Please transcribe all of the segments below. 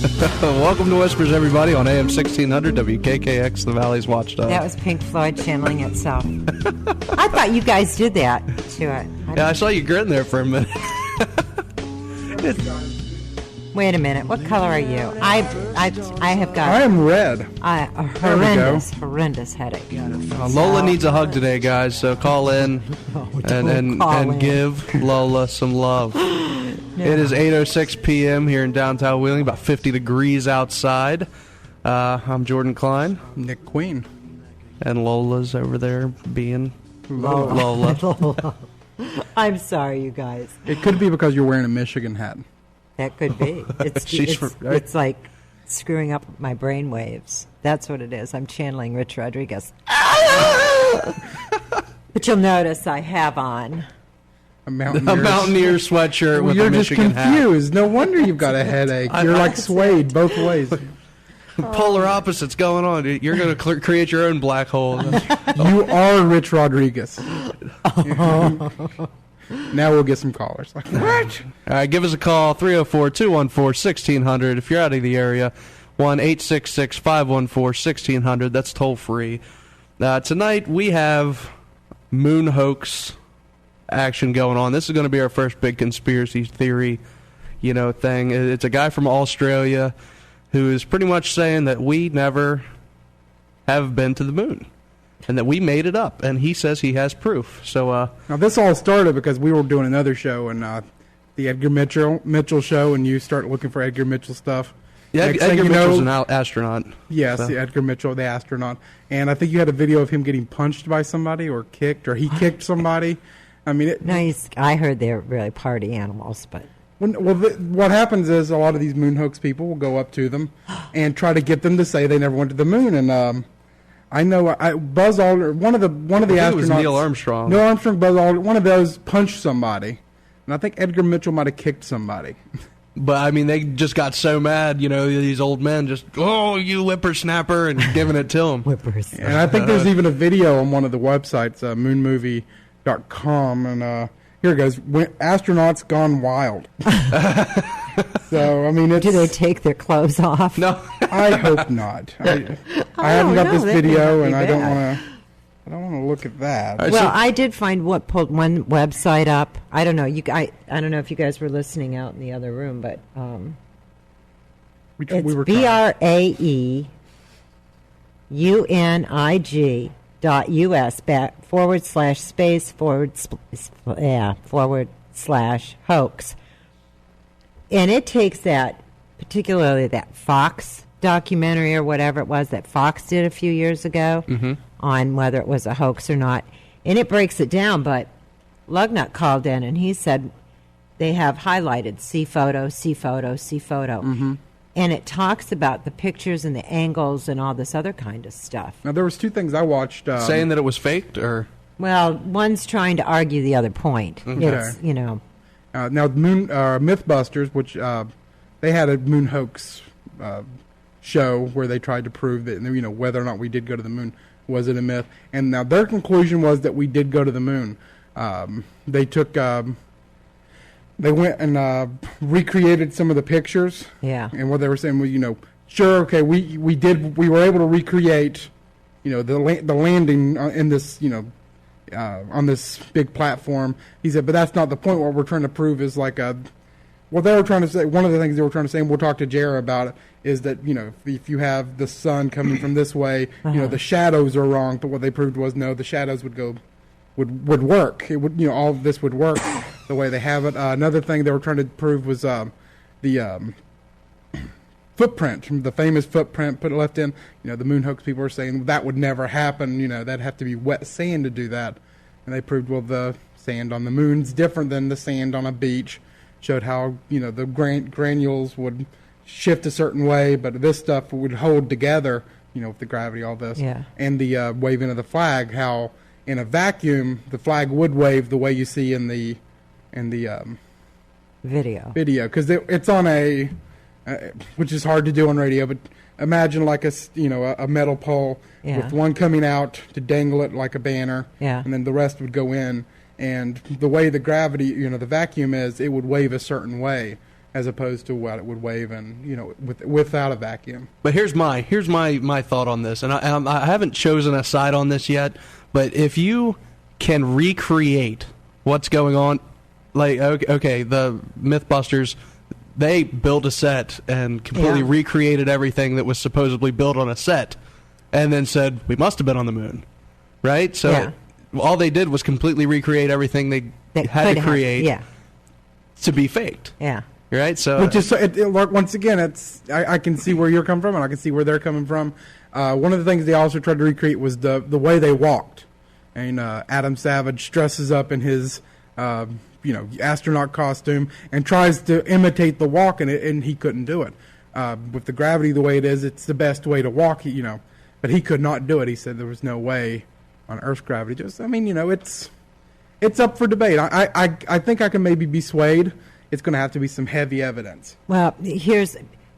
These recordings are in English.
Welcome to Whispers, everybody, on AM 1600 WKKX, the Valley's Watchdog. That was Pink Floyd channeling itself. I thought you guys did that to it. I saw you grin there for a minute. Wait a minute. What color are you? I have got. I am red. A horrendous headache. Lola needs a hug today, guys. So call in and give Lola some love. No. It is 8:06 p.m. here in downtown Wheeling. About 50 degrees outside. I'm Jordan Klein. Nick Queen. And Lola's over there being Lola. I'm sorry, you guys. It could be because you're wearing a Michigan hat. That could be. It's like screwing up my brain waves. That's what it is. I'm channeling Rich Rodriguez. But you'll notice I have on a Mountaineer sweatshirt with a Michigan hat. You're just confused. No wonder you've got a headache. You're like swayed both ways. Polar opposites going on. You're going to create your own black hole. You are Rich Rodriguez. Now we'll get some callers. Like, what? All right, give us a call, 304-214-1600. If you're out of the area, 1-866-514-1600. That's toll free. Tonight we have moon hoax action going on. This is going to be our first big conspiracy theory, thing. It's a guy from Australia who is pretty much saying that we never have been to the moon and that we made it up, and he says he has proof. So now this all started because we were doing another show, and the Edgar Mitchell show, and you start looking for Edgar Mitchell stuff. Yeah, Edgar Mitchell's an astronaut. Yes, so. Edgar Mitchell, the astronaut. And I think you had a video of him getting punched by somebody or kicked, or he kicked somebody. I mean, I heard they're really party animals, but... what happens is a lot of these moon hoax people will go up to them and try to get them to say they never went to the moon. And I know Buzz Aldrin, one of the astronauts... It was Neil Armstrong. Neil Armstrong, Buzz Aldrin, one of those punched somebody. And I think Edgar Mitchell might have kicked somebody. But, I mean, they just got so mad, these old men just, oh, you whippersnapper, and giving it to them. Whippers. And I think there's even a video on one of the websites, moonmovie.com, and here it goes, astronauts gone wild. So, I mean, do they take their clothes off? No. I hope not. I haven't got this video, and I don't want to look at that. Well, I did find what pulled one website up. I don't know. I don't know if you guys were listening out in the other room, but it's BRAEUNIG.US/space/hoax. And it takes that, particularly that Fox documentary or whatever it was that Fox did a few years ago on whether it was a hoax or not. And it breaks it down, but Lugnut called in and he said they have highlighted see photo, see photo, see photo. Mm-hmm. And it talks about the pictures and the angles and all this other kind of stuff. Now, there was two things I watched. Saying that it was faked, or? Well, one's trying to argue the other point. Okay. It's, now, Mythbusters, which they had a moon hoax show where they tried to prove that, whether or not we did go to the moon, was it a myth? And now their conclusion was that we did go to the moon. They took... They went and recreated some of the pictures. Yeah. And what they were saying was, sure, okay, we were able to recreate, the landing in this, on this big platform. He said, but that's not the point. What we're trying to prove is what they were trying to say, one of the things they were trying to say, and we'll talk to Jara about it, is that, if you have the sun coming from this way, the shadows are wrong. But what they proved was, no, the shadows would work. It would, all of this would work the way they have it. Another thing they were trying to prove was the footprint, the famous footprint left in. The moon hoax people were saying that would never happen. That'd have to be wet sand to do that. And they proved, well, the sand on the moon's different than the sand on a beach. Showed how, the granules would shift a certain way, but this stuff would hold together, with the gravity, all this. Yeah. And the waving of the flag, how in a vacuum the flag would wave the way you see in the video, because it's on a which is hard to do on radio, but imagine like a metal pole with one coming out to dangle it like a banner, and then the rest would go in, and the way the gravity, the vacuum is, it would wave a certain way, as opposed to what it would wave in, without a vacuum. But here's my thought on this, and I haven't chosen a side on this yet. But if you can recreate what's going on, like okay, the MythBusters, they built a set and completely recreated everything that was supposedly built on a set, and then said we must have been on the moon, right? So all they did was completely recreate everything they had to create to be faked. Yeah. Right, so which is once again, I can see where you're coming from, and I can see where they're coming from. One of the things they also tried to recreate was the way they walked, and Adam Savage dresses up in his astronaut costume and tries to imitate the walk, and he couldn't do it. With the gravity the way it is, it's the best way to walk, but he could not do it. He said there was no way on Earth's gravity. It's up for debate. I think I can maybe be swayed. It's going to have to be some heavy evidence. Well,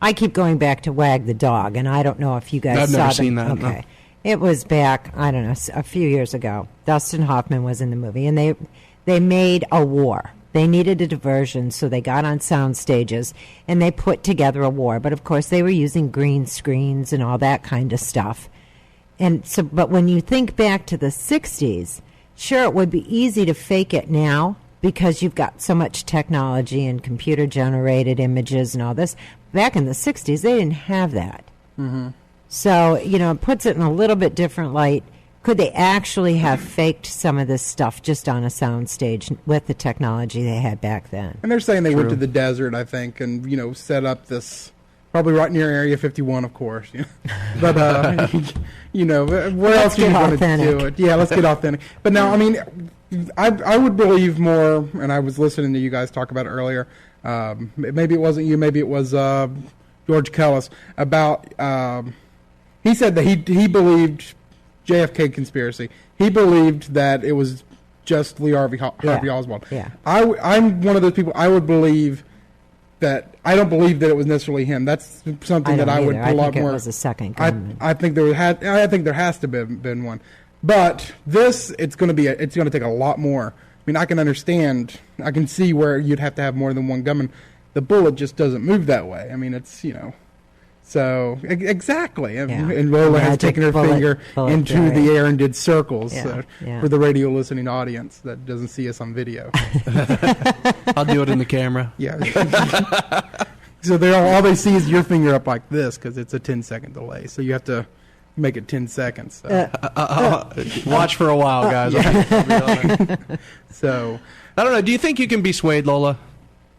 I keep going back to Wag the Dog, and I don't know if you guys I've saw never seen that. Okay. No. It was back, I don't know, a few years ago. Dustin Hoffman was in the movie, and they made a war. They needed a diversion, so they got on sound stages, and they put together a war. But, of course, they were using green screens and all that kind of stuff. And so, but when you think back to the 60s, sure, it would be easy to fake it now, because you've got so much technology and computer-generated images and all this. Back in the 60s, they didn't have that. Mm-hmm. So, it puts it in a little bit different light. Could they actually have faked some of this stuff just on a sound stage with the technology they had back then? And they're saying they went to the desert, I think, and, set up this, probably right near Area 51, of course. But, where else are you going to do it? Yeah, let's get authentic. But now, I would believe more, and I was listening to you guys talk about it earlier. Maybe it wasn't you, maybe it was George Kellis, about, he said that he believed JFK conspiracy. He believed that it was just Lee Harvey Oswald. Yeah. I'm one of those people, I would believe that, I don't believe that it was necessarily him. That's something that I would put a lot more. It was a second gunman. I think there has to been one. But this, it's going to take a lot more. I can understand, I can see where you'd have to have more than one gunman. The bullet just doesn't move that way. It's, so, exactly. Yeah. And Lola has taken her finger into the air and did circles for the radio listening audience that doesn't see us on video. I'll do it in the camera. Yeah. So all they see is your finger up like this because it's a 10-second delay. So you have to make it 10 seconds. So. Watch for a while, guys. So, I don't know. Do you think you can be swayed, Lola?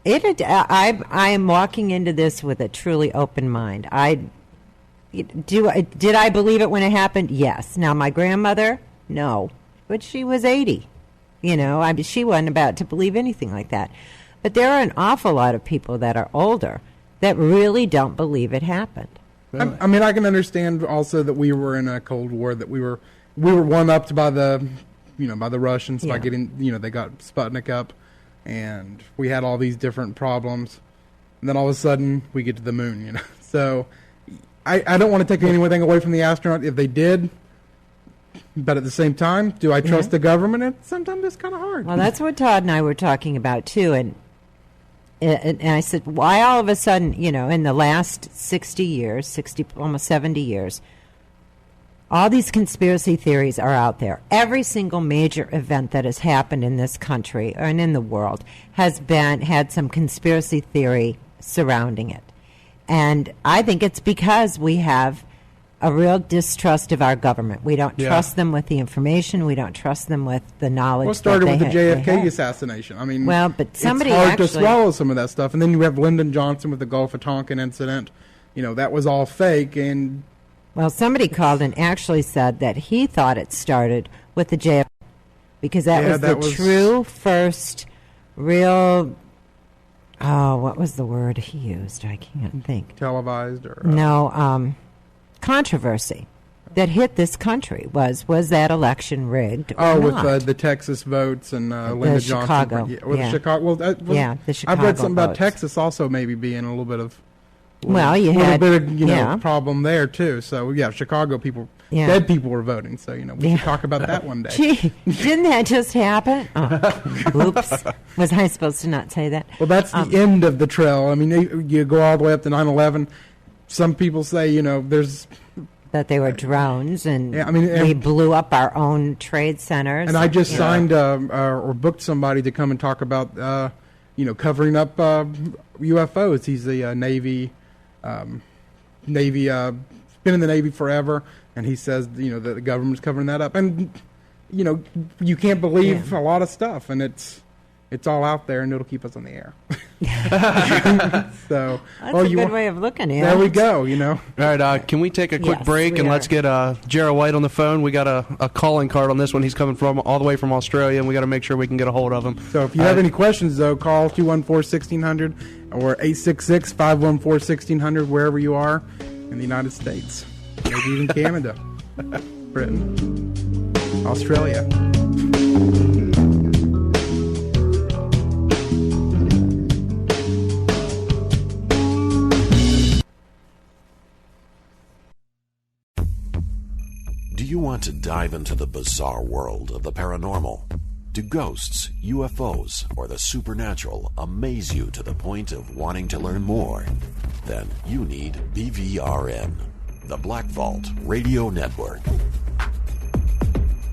I am walking into this with a truly open mind. Did I believe it when it happened? Yes. Now, my grandmother, no. But she was 80. She wasn't about to believe anything like that. But there are an awful lot of people that are older that really don't believe it happened. Really? I can understand also that we were in a Cold War, that we were one-upped by the Russians by getting, they got Sputnik up, and we had all these different problems, and then all of a sudden we get to the moon, So I don't want to take anything away from the astronaut if they did, but at the same time, do I trust the government? Sometimes it's kind of hard. Well, that's what Todd and I were talking about too, and I said, why all of a sudden, in the last 60, almost 70 years, all these conspiracy theories are out there. Every single major event that has happened in this country and in the world has had some conspiracy theory surrounding it. And I think it's because we have a real distrust of our government. We don't trust them with the information. We don't trust them with the knowledge. Well, it started with the JFK assassination. But somebody it's hard to swallow some of that stuff. And then you have Lyndon Johnson with the Gulf of Tonkin incident. That was all fake. And somebody called and actually said that he thought it started with the JFK because that was true first real. Oh, what was the word he used? I can't think. Televised or no. Controversy that hit this country was that election rigged or not? With the Texas votes and Lyndon Chicago. Johnson. The Chicago. The Chicago. I've read something about votes. Texas also maybe being a little bit of you had a bit of problem there too. So Chicago people dead people were voting. So, we should talk about that one day. Gee, didn't that just happen? Oh, oops. Was I supposed to not say that? Well, that's the end of the trail. I mean, you go all the way up to 9/11. Some people say, there's... That they were drones, and we blew up our own trade centers. And I just signed or booked somebody to come and talk about, covering up UFOs. He's a Navy, been in the Navy forever, and he says, that the government's covering that up. And, you can't believe a lot of stuff, and it's all out there, and it'll keep us on the air. So that's a good way of looking at it. There we go. All right, can we take a quick break and let's get Jared White on the phone? We got a calling card on this one. He's coming from all the way from Australia, and we got to make sure we can get a hold of him. So if you have any questions, though, call 214-1600 or 866-514-1600 wherever you are in the United States, maybe even Canada, Britain, Australia. Do you want to dive into the bizarre world of the paranormal? Do ghosts, UFOs, or the supernatural amaze you to the point of wanting to learn more? Then you need BVRN, the Black Vault Radio Network.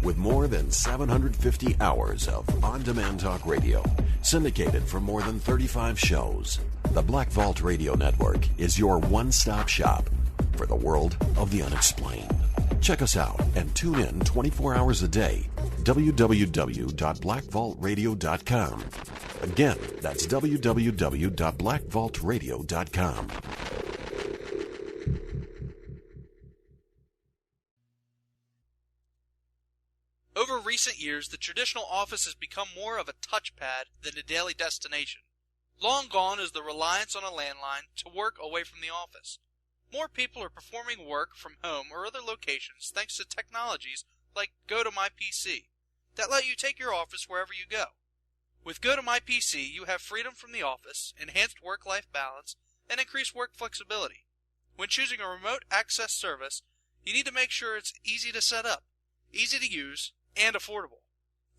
With more than 750 hours of on-demand talk radio, syndicated for more than 35 shows, the Black Vault Radio Network is your one-stop shop for the world of the unexplained. Check us out and tune in 24 hours a day. www.blackvaultradio.com. Again, that's www.blackvaultradio.com. Over recent years, the traditional office has become more of a touchpad than a daily destination. Long gone is the reliance on a landline to work away from the office. More people are performing work from home or other locations thanks to technologies like GoToMyPC that let you take your office wherever you go. With GoToMyPC, you have freedom from the office, enhanced work-life balance, and increased work flexibility. When choosing a remote access service, you need to make sure it's easy to set up, easy to use, and affordable.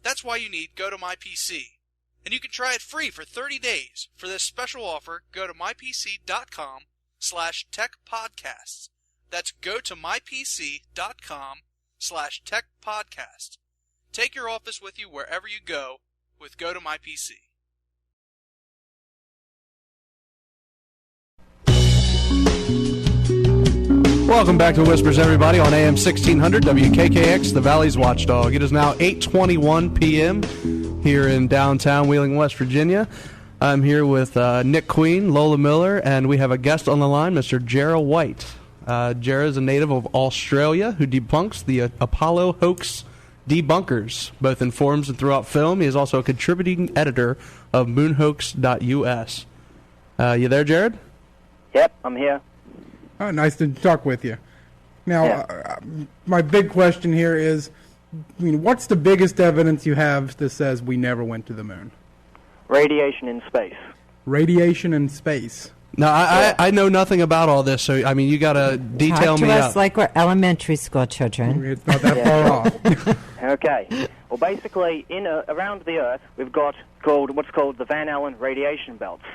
That's why you need GoToMyPC. And you can try it free for 30 days. For this special offer, go to mypc.com/techpodcasts. That's go to mypc.com/techpodcasts. Take your office with you wherever you go with GoToMyPC. Welcome back to Whispers, everybody, on AM 1600 WKKX, the Valley's Watchdog. It is now 8:21 p.m. here in downtown Wheeling, West Virginia. I'm here with Nick Queen, Lola Miller, and we have a guest on the line, Mr. Jared White. Jared is a native of Australia who debunks the Apollo hoax debunkers, both in forums and throughout film. He is also a contributing editor of moonhoax.us. You there, Jared? Yep, I'm here. Oh, nice to talk with you. Now, my big question here is, what's the biggest evidence you have that says we never went to the moon? Radiation in space. Radiation in space. Now, I know nothing about all this, so, I mean, you got to detail me up. Talk to up. us like we're elementary school children. It's not that far off. Okay. Well, basically, around the Earth, we've got what's called the Van Allen radiation belts.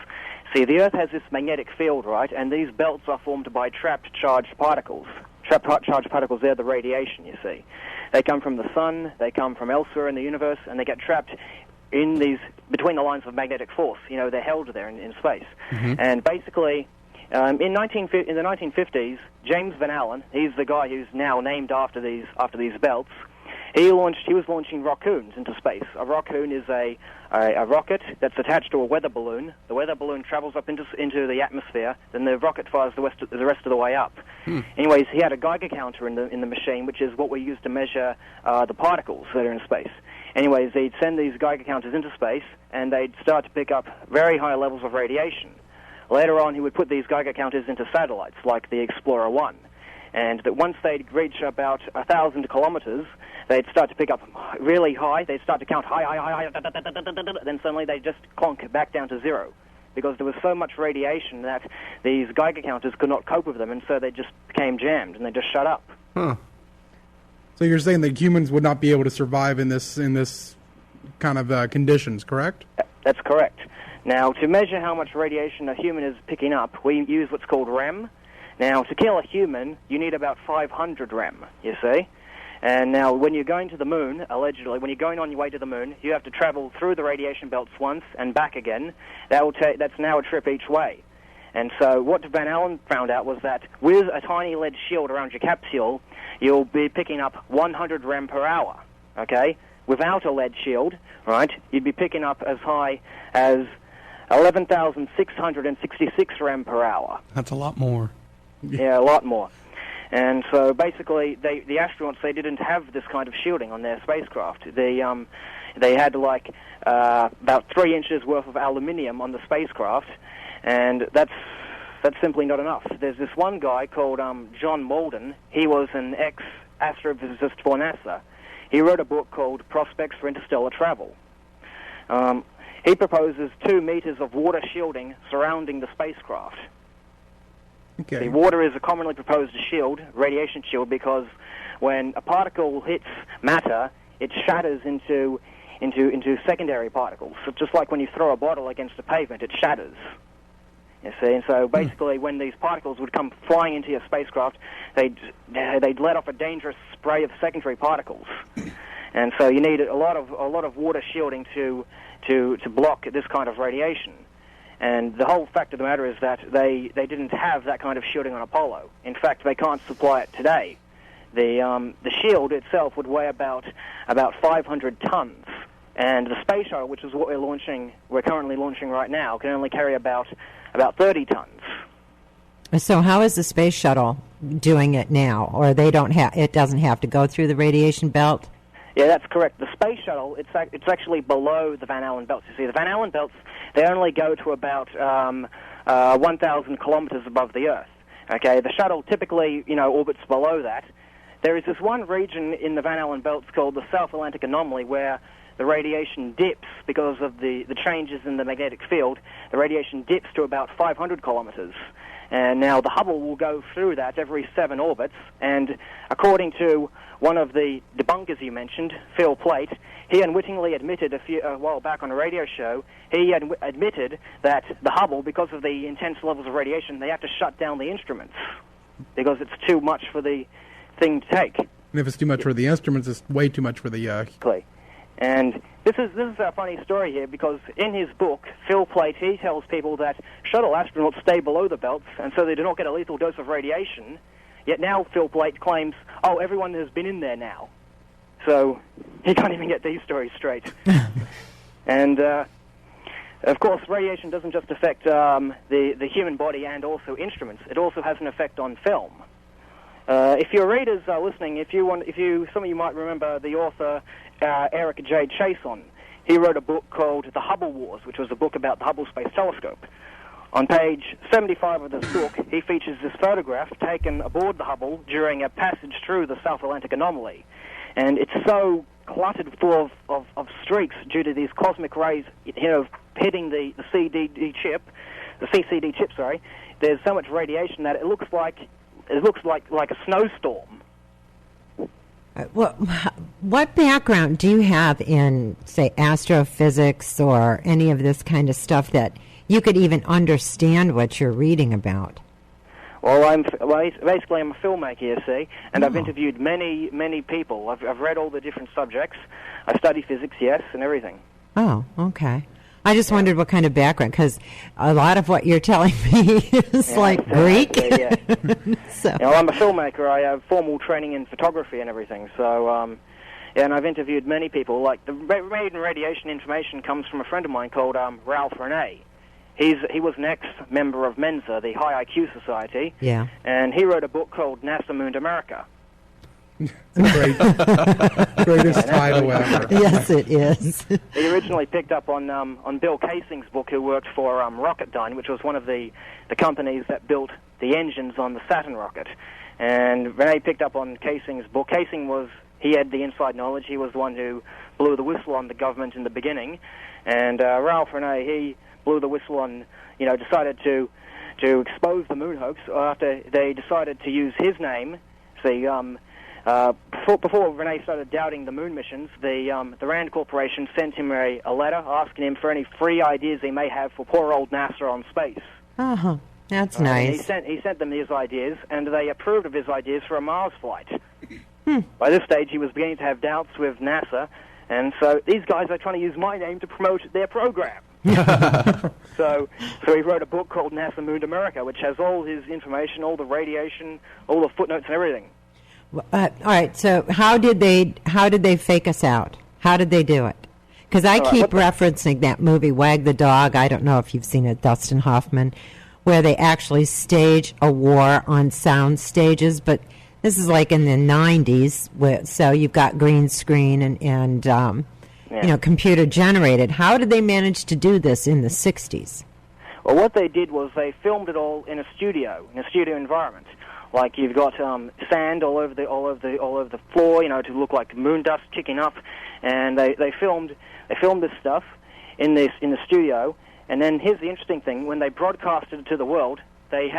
See, the Earth has this magnetic field, right, and these belts are formed by trapped charged particles. Trapped charged particles, they're the radiation, you see. They come from the sun, they come from elsewhere in the universe, and they get trapped in these, between the lines of magnetic force. They're held there in space. Mm-hmm. And basically, in the 1950s, James Van Allen, he's the guy who's now named after these belts, he was launching raccoons into space. A raccoon is a rocket that's attached to a weather balloon. The weather balloon travels up into the atmosphere, then the rocket fires the rest of the way up. Anyways, he had a Geiger counter in the machine, which is what we use to measure the particles that are in space. Anyways, they'd send these Geiger counters into space, and they'd start to pick up very high levels of radiation. Later on, he would put these Geiger counters into satellites, like the Explorer 1. And that once they'd reach about 1,000 kilometers, they'd start to pick up really high. They'd start to count high, then suddenly they'd just clonk back down to zero, because there was so much radiation that these Geiger counters could not cope with them, and so they just became jammed, and they just shut up. Huh. So you're saying that humans would not be able to survive in this kind of conditions, correct? That's correct. Now, to measure how much radiation a human is picking up, we use what's called REM. Now, to kill a human, you need about 500 REM, you see? And now, when you're going to the moon, allegedly, when you're going on your way to the moon, you have to travel through the radiation belts once and back again. That's now a trip each way. And so what Van Allen found out was that with a tiny lead shield around your capsule, you'll be picking up 100 REM per hour, okay? Without a lead shield, right, you'd be picking up as high as 11,666 REM per hour. That's a lot more. Yeah, a lot more. And so basically, the astronauts, they didn't have this kind of shielding on their spacecraft. They had like about 3 inches worth of aluminium on the spacecraft, and that's simply not enough. There's this one guy called John Malden. He was an ex-astrophysicist for NASA. He wrote a book called Prospects for Interstellar Travel. He proposes 2 meters of water shielding surrounding the spacecraft. Okay. The water is a commonly proposed shield, radiation shield, because when a particle hits matter, it shatters into secondary particles. So just like when you throw a bottle against the pavement, it shatters. You see, and so basically, when these particles would come flying into your spacecraft, they'd let off a dangerous spray of secondary particles, and so you need a lot of water shielding to block this kind of radiation. And the whole fact of the matter is that they didn't have that kind of shielding on Apollo. In fact, they can't supply it today. The shield itself would weigh about 500 tons, and the space shuttle, which is what we're currently launching right now, can only carry about 30 tons. So how is the space shuttle doing it now? Or it doesn't have to go through the radiation belt? Yeah, that's correct. The space shuttle, it's actually below the Van Allen belts. You see, the Van Allen belts, they only go to about 1,000 kilometers above the Earth. Okay, the shuttle typically, orbits below that. There is this one region in the Van Allen belts called the South Atlantic Anomaly where the radiation dips because of the changes in the magnetic field. The radiation dips to about 500 kilometers. And now the Hubble will go through that every 7 orbits, and according to one of the debunkers you mentioned, Phil Plait, he unwittingly admitted a while back on a radio show, he admitted that the Hubble, because of the intense levels of radiation, they have to shut down the instruments because it's too much for the thing to take. And if it's too much for the instruments, it's way too much for the... And this is a funny story here, because in his book, Phil Plait, he tells people that shuttle astronauts stay below the belts, and so they do not get a lethal dose of radiation. Yet now Phil Plait claims, everyone has been in there now. So he can't even get these stories straight. And, of course, radiation doesn't just affect the human body and also instruments. It also has an effect on film. If your readers are listening, some of you might remember the author Eric J. Chason. He wrote a book called The Hubble Wars, which was a book about the Hubble Space Telescope. On page 75 of this book, he features this photograph taken aboard the Hubble during a passage through the South Atlantic Anomaly. And it's so cluttered full of streaks due to these cosmic rays, hitting the CCD chip. There's so much radiation that it looks like a snowstorm. Well, what background do you have in, say, astrophysics or any of this kind of stuff that you could even understand what you're reading about? Well, basically I'm a filmmaker, you see, and I've interviewed many people. I've read all the different subjects. I study physics, yes, and everything. Oh, okay. I just wondered what kind of background, because a lot of what you're telling me is Greek. Yeah. So. I'm a filmmaker. I have formal training in photography and everything. So, and I've interviewed many people. Like the maiden radiation information comes from a friend of mine called Ralph Renee. He was an ex-member of Mensa, the High IQ Society. Yeah. And he wrote a book called NASA Mooned America. Greatest title ever. Yes, it is. He originally picked up on Bill Casing's book, who worked for Rocketdyne, which was one of the companies that built the engines on the Saturn rocket. And Renee picked up on Casing's book. He had the inside knowledge. He was the one who blew the whistle on the government in the beginning. And Ralph Renee, he blew the whistle on, decided to expose the moon hoax after they decided to use his name, before Rene started doubting the moon missions, the Rand Corporation sent him a letter asking him for any free ideas he may have for poor old NASA on space. Uh-huh. That's nice. He sent them his ideas, and they approved of his ideas for a Mars flight. By this stage, he was beginning to have doubts with NASA, and so these guys are trying to use my name to promote their program. So he wrote a book called NASA Mooned America, which has all his information, all the radiation, all the footnotes and everything. All right, so how did they fake us out? How did they do it? Because I keep referencing that movie, Wag the Dog. I don't know if you've seen it, Dustin Hoffman, where they actually stage a war on sound stages, but this is like in the 90s, so you've got green screen and computer generated. How did they manage to do this in the 60s? Well, what they did was they filmed it all in a studio environment. Like you've got sand all over the floor, to look like moon dust kicking up, and they filmed this stuff in the studio. And then here's the interesting thing: when they broadcasted it to the world, they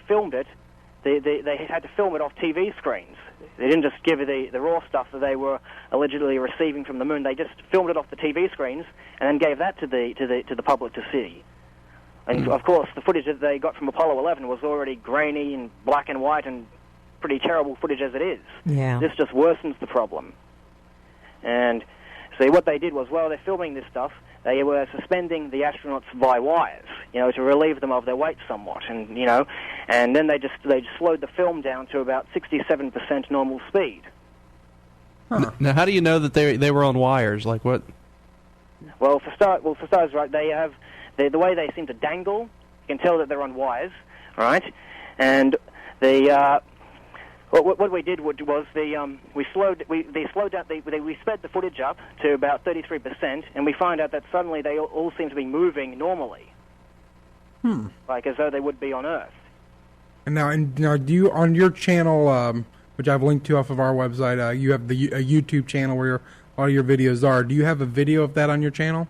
filmed it. They had to film it off TV screens. They didn't just give it the raw stuff that they were allegedly receiving from the moon. They just filmed it off the TV screens and then gave that to the public to see. And of course, the footage that they got from Apollo 11 was already grainy and black and white and pretty terrible footage as it is. Yeah. This just worsens the problem. And so what they did was, while they're filming this stuff, they were suspending the astronauts by wires, to relieve them of their weight somewhat, and then they just slowed the film down to about 67% normal speed. Huh. Now, how do you know that they were on wires? Like what? Well, for starters, right, they have the way they seem to dangle. You can tell that they're on wires, right? And what we did was we sped the footage up to about 33%, and we find out that suddenly they all seem to be moving normally, like as though they would be on Earth. And now, do you on your channel, which I've linked to off of our website, you have a YouTube channel where a lot of your videos are. Do you have a video of that on your channel?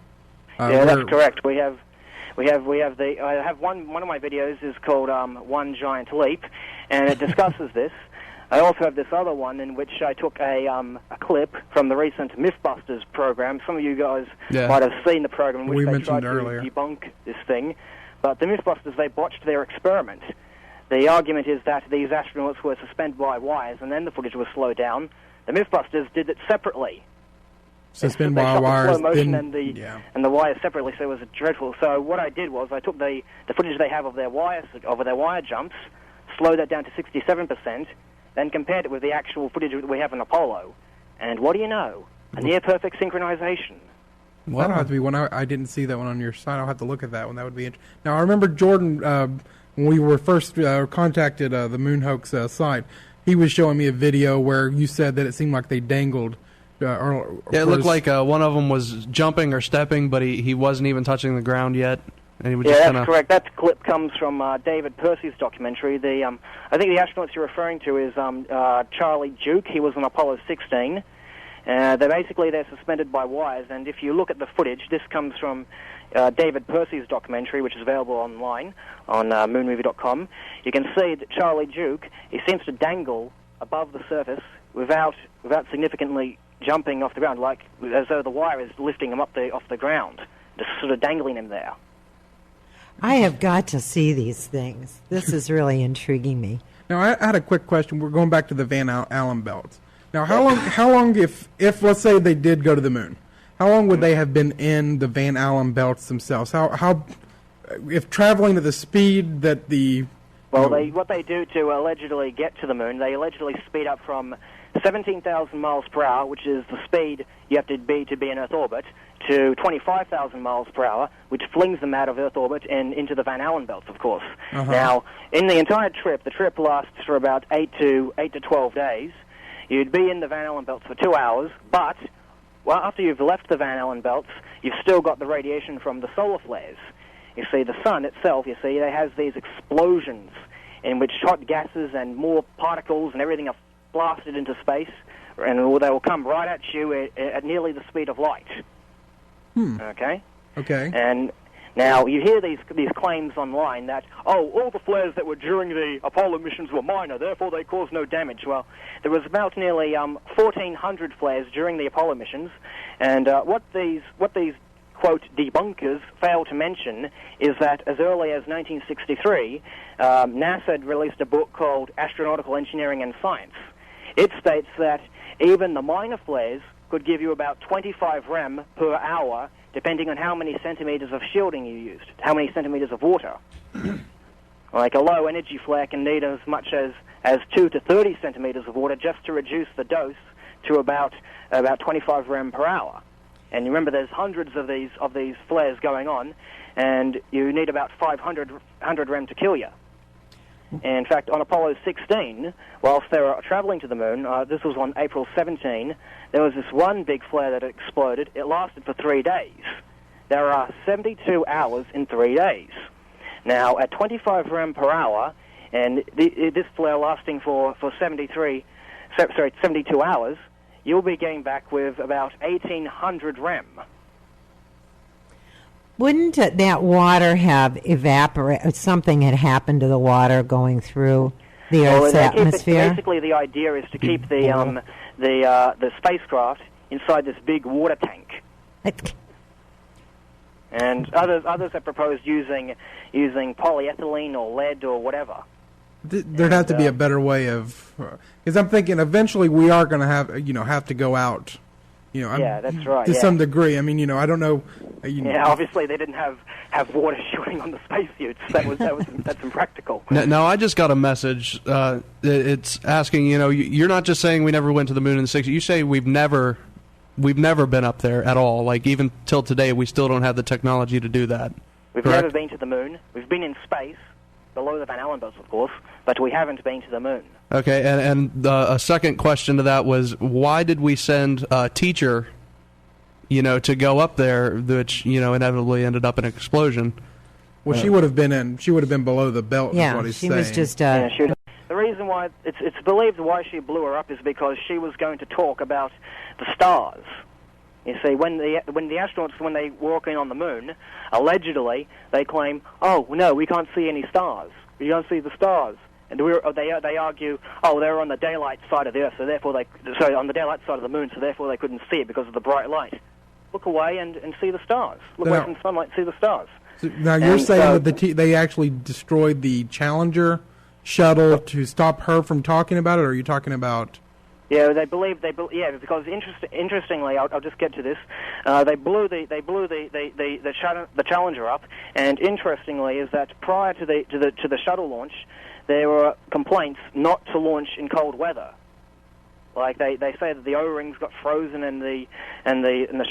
Yeah, that's correct. I have one of my videos is called One Giant Leap, and it discusses this. I also have this other one in which I took a clip from the recent Mythbusters program. Some of you guys might have seen the program in which they tried to debunk this thing. But the Mythbusters, they botched their experiment. The argument is that these astronauts were suspended by wires and then the footage was slowed down. The Mythbusters did it separately. Suspend by wires, slow motion and the wires separately, so it was dreadful. So what I did was I took the footage they have of their wire jumps, slowed that down to 67%, then compared it with the actual footage that we have in Apollo. And what do you know? A near-perfect synchronization. Well, that'll have to be one. I didn't see that one on your site. I'll have to look at that one. That would be interesting. Now, I remember Jordan, when we were first contacted the Moon Hoax site, he was showing me a video where you said that it seemed like they dangled. It looked like one of them was jumping or stepping, but he wasn't even touching the ground yet. And he was that's correct. That clip comes from David Percy's documentary. I think the astronauts you're referring to is Charlie Duke. He was on Apollo 16. They're suspended by wires, and if you look at the footage, this comes from David Percy's documentary, which is available online on moonmovie.com. You can see that Charlie Duke, he seems to dangle above the surface without significantly jumping off the ground, like as though the wire is lifting him off the ground, just sort of dangling him there. I have got to see these things. This is really intriguing me. Now, I had a quick question. We're going back to the Van Allen belts. Now, how long, if let's say they did go to the moon, how long would they have been in the Van Allen belts themselves? How if traveling at the speed that the... Well, what they do to allegedly get to the moon, they allegedly speed up from 17,000 miles per hour, which is the speed you have to be in Earth orbit, to 25,000 miles per hour, which flings them out of Earth orbit and into the Van Allen belts, of course. Uh-huh. Now, in the entire trip, the trip lasts for about 8 to 12 days. You'd be in the Van Allen belts for 2 hours, but after you've left the Van Allen belts, you've still got the radiation from the solar flares. You see, the sun itself, it has these explosions in which hot gases and more particles and everything are blasted into space, and they will come right at you at nearly the speed of light. Okay? Okay. And Now, you hear these claims online that, all the flares that were during the Apollo missions were minor, therefore they caused no damage. Well, there was about nearly 1,400 flares during the Apollo missions, and what these quote, debunkers fail to mention is that as early as 1963, NASA had released a book called Astronautical Engineering and Science. It states that even the minor flares could give you about 25 rem per hour, depending on how many centimeters of shielding you used, how many centimeters of water. Like a low-energy flare can need as much as 2 to 30 centimeters of water just to reduce the dose to about 25 rem per hour. And remember, there's hundreds of these flares going on, and you need about 500 rem to kill you. In fact, on Apollo 16, whilst they were traveling to the moon, this was on April 17, there was this one big flare that exploded. It lasted for 3 days. There are 72 hours in 3 days. Now, at 25 rem per hour, and this flare lasting for 72 hours, you'll be getting back with about 1,800 rem. Wouldn't that water have evaporated? Something had happened to the water going through the Earth's atmosphere? Basically, the idea is to keep the spacecraft inside this big water tank. And others have proposed using polyethylene or lead or whatever. There'd have to be a better way of, because I'm thinking eventually we are going to have to go out. That's right. To some degree. I mean, I don't know. Obviously they didn't have water shooting on the spacesuits. That's impractical. Now I just got a message. It's asking, you're not just saying we never went to the moon in the 60s. You say we've never been up there at all. Like even till today, we still don't have the technology to do that. We've correct? Never been to the moon. We've been in space, below the Van Allen belts, of course, but we haven't been to the moon. Okay, and a second question to that was, why did we send a teacher, to go up there, which, inevitably ended up in an explosion? Well, she would have been below the belt, is what he's saying. Was just... The reason why, it's believed why she blew her up is because she was going to talk about the stars. You see, when the astronauts, when they walk in on the moon, allegedly, they claim, oh, no, we can't see any stars. We don't see the stars. And they argue, they're on the daylight side of the Earth, on the daylight side of the moon, so therefore they couldn't see it because of the bright light. Look away and see the stars. Look away from sunlight and see the stars. So now you're saying that they actually destroyed the Challenger shuttle to stop her from talking about it, or are you talking about... Yeah, they believe, because interestingly, I'll just get to this. They blew the Challenger up, and interestingly, is that prior to the shuttle launch, there were complaints not to launch in cold weather. Like they say that the O-rings got frozen and the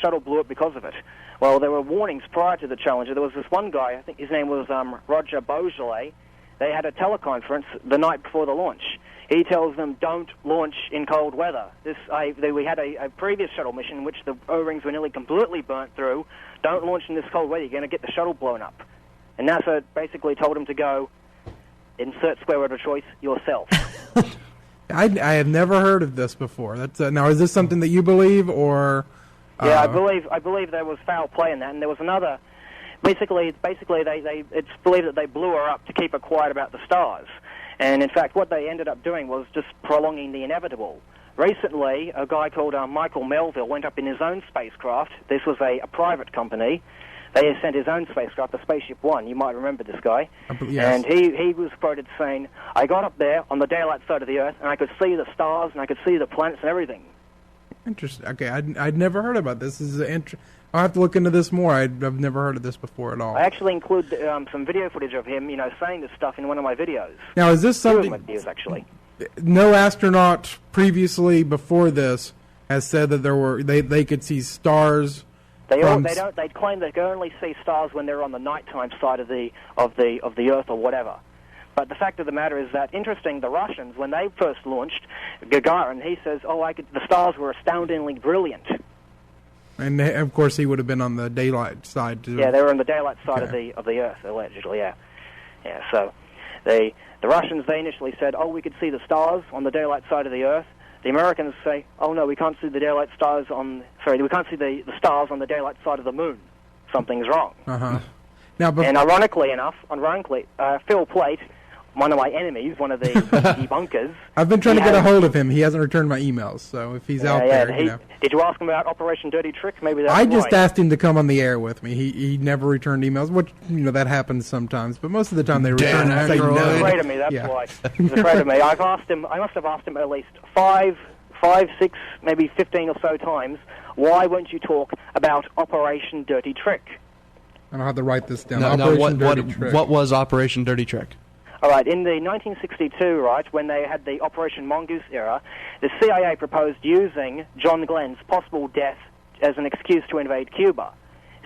shuttle blew up because of it. Well, there were warnings prior to the Challenger. There was this one guy, I think his name was Roger Beaujolais. They had a teleconference the night before the launch. He tells them, don't launch in cold weather. We had a previous shuttle mission in which the O-rings were nearly completely burnt through. Don't launch in this cold weather. You're going to get the shuttle blown up. And NASA basically told him to go, insert square word of choice, yourself. I have never heard of this before. That's now, is this something that you believe, or? Yeah, I believe there was foul play in that, and there was another. Basically, it's believed that they blew her up to keep her quiet about the stars. And in fact, what they ended up doing was just prolonging the inevitable. Recently, a guy called Michael Melville went up in his own spacecraft. This was a private company. They sent his own spacecraft, the Spaceship One. You might remember this guy. Yes. And he was quoted saying, I got up there on the daylight side of the Earth, and I could see the stars, and I could see the planets and everything. Interesting. Okay, I'd never heard about this. I'll have to look into this more. I've never heard of this before at all. I actually include some video footage of him, saying this stuff in one of my videos. Now, is this something... Two of my videos, actually. No astronaut previously before this has said that they could see stars. They claim they can only see stars when they're on the nighttime side of the Earth or whatever. But the fact of the matter is that, interesting, the Russians, when they first launched Gagarin, he says, the stars were astoundingly brilliant. And of course, he would have been on the daylight side too. Yeah, they were on the daylight side of the Earth, allegedly. Yeah. So the Russians, they initially said, we could see the stars on the daylight side of the Earth. The Americans say, no, we can't see the daylight stars we can't see the stars on the daylight side of the moon. Something's wrong. Uh-huh. Now, and ironically, Phil Plait, one of my enemies, one of the debunkers. I've been trying to get a hold of him. He hasn't returned my emails, so if he's out there, Did you ask him about Operation Dirty Trick? Maybe that's I just asked him to come on the air with me. He never returned emails, which that happens sometimes, but most of the time they return and say no. He's afraid of me. That's why he's afraid of me. I must have asked him at least five, 6, maybe 15 or so times. Why won't you talk about Operation Dirty Trick? I don't have to write this down. What was Operation Dirty Trick? All right, in the 1962, right, when they had the Operation Mongoose era, the CIA proposed using John Glenn's possible death as an excuse to invade Cuba.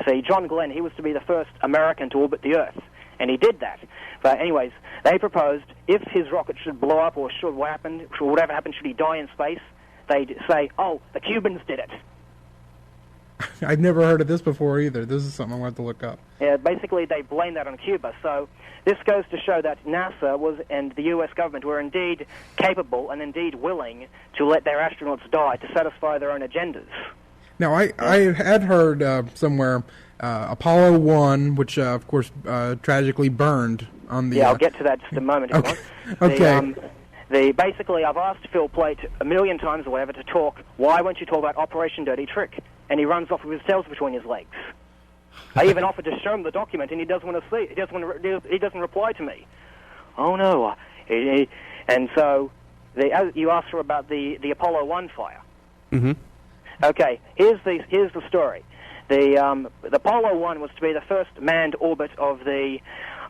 See, John Glenn, he was to be the first American to orbit the Earth, and he did that. But anyways, they proposed if his rocket should blow up or whatever happened, should he die in space, they'd say, oh, the Cubans did it. I've never heard of this before either. This is something I want to look up. Yeah, basically they blame that on Cuba. So this goes to show that NASA and the U.S. government were indeed capable and indeed willing to let their astronauts die to satisfy their own agendas. Now, I had heard somewhere Apollo 1, which, of course, tragically burned on the... Yeah, I'll get to that just a moment if you want. Okay. Basically, I've asked Phil Plait a million times or whatever to talk, why won't you talk about Operation Dirty Trick? And he runs off with his tails between his legs. I even offered to show him the document, and he doesn't want to see it. He doesn't reply to me. Oh, no. And so you asked her about the Apollo 1 fire. Mm-hmm. Okay, here's the story. The Apollo 1 was to be the first manned orbit of the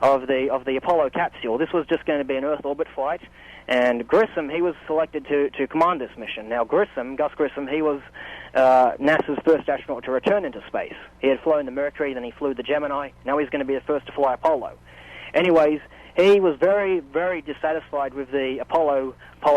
Apollo capsule. This was just going to be an Earth orbit flight, and Grissom, he was selected to command this mission. Now, Gus Grissom, he was NASA's first astronaut to return into space. He had flown the Mercury, then he flew the Gemini. Now he's going to be the first to fly Apollo. Anyways, he was very, very dissatisfied with the Apollo